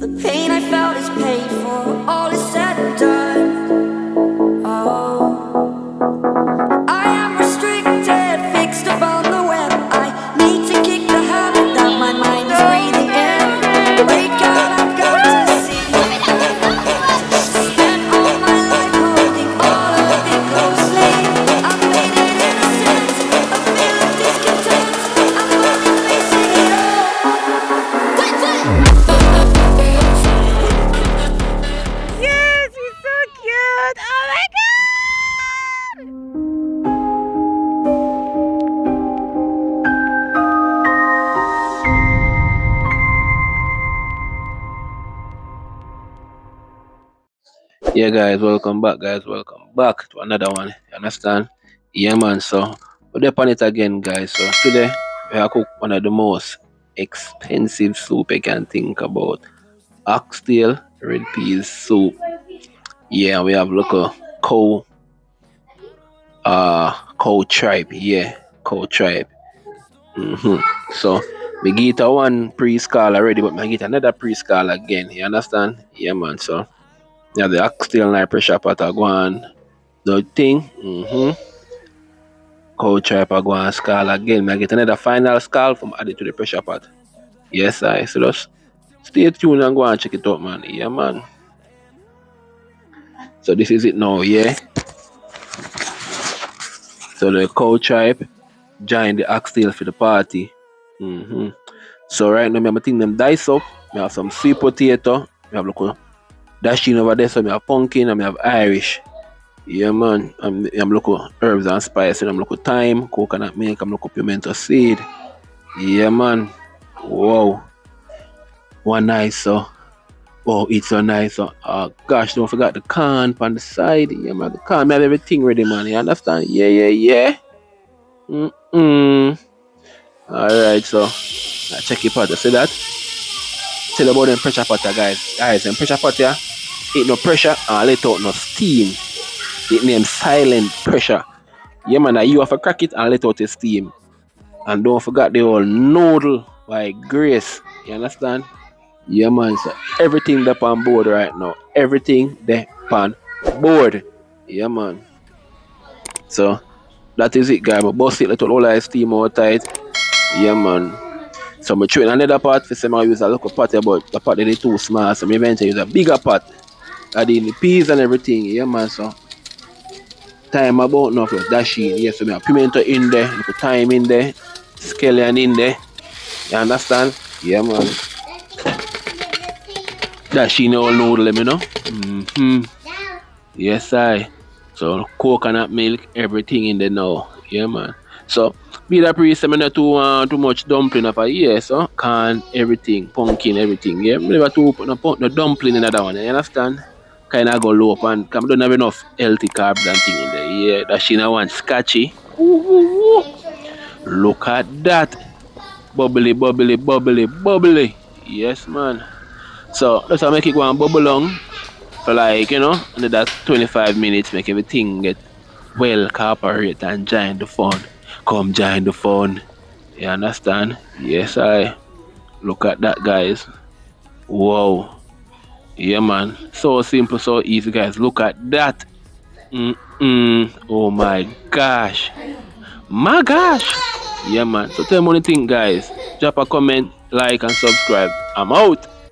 The pain I felt is paid for, all is said and done. Oh, I am restricted, fixed upon the web. I need to kick the habit that my mind is breathing in. Break out, I've got to see. Spent all my life holding all of it closely. I've made it innocent, a feel of discontent. I'm finally facing it all. Yes, he's so cute. Oh my god! Yeah, guys, welcome back, to another one. You understand? Yeah, man. So we're up on it again, guys. So today we have cook one of the most expensive soup I can think about: Oxtail Red Peas Soup. Yeah, we have local cow tripe. Yeah, cow tripe. So we get a one pre-scale already, but I get another pre-scale again. You understand? Yeah, man. So yeah, the oxtail and pressure pot are going. The thing, cow tripe are going scale again. I get another final scale from added to the pressure pot. Yes, I. So just stay tuned and go and check it out, man. Yeah, man. So this is it now, yeah. So the cow tripe join the oxtail for the party. So right now, I'm think them dice up. I have some sweet potato. I have look dashing over there. So I have pumpkin and I have Irish. Yeah, man. I'm looking herbs and spices. I'm looking thyme, coconut milk. I'm looking pimento seed. Yeah, man. Wow. One nice, so. Oh, it's so nice. So, gosh, don't forget the corn on the side. Yeah, man. The corn, I have everything ready, man. You understand? Yeah. Alright, so. I check your pot. You see that? Tell about them pressure pot, guys. Guys, them pressure pot, yeah. Ain't no pressure and let out no steam. It named silent pressure. Yeah, man, you have to crack it and let out the steam. And don't forget the whole noodle by Grace. You understand? Yeah, man. So everything that's on board right now. Everything that's on board. Yeah, man. So that is it, guys. But bust it, let out all the steam out tight. Yeah, man. So I'm trying another pot for some I use a local pot, but the pot is too small. So I eventually use a bigger pot. Adding the peas and everything. Yeah, man. So time about now for dashing. Yes, so we have pimento in there, little thyme in there, scallion in there. You understand? Yeah, man. Dashing all noodle, you know. Yes, I. So coconut milk, everything in there now. Yeah, man. So be that priest, I'm not too much dumpling of a year, so can everything, pumpkin, everything. Yeah, never too put no dumpling in that one. You understand? Kind of go low up and don't have enough healthy carbs and thing in there. Yeah, that she now want scotchy. Look at that. Bubbly. Yes, man. So let's make it go and bubble long for like, another 25 minutes, make everything get well incorporated and join the fun. Come join the fun. You understand? Yes, I. Look at that, guys. Wow. Yeah, man. So simple, so easy, guys. Look at that. Oh my gosh. My gosh. Yeah, man. So tell me what you think, guys. Drop a comment, like, and subscribe. I'm out.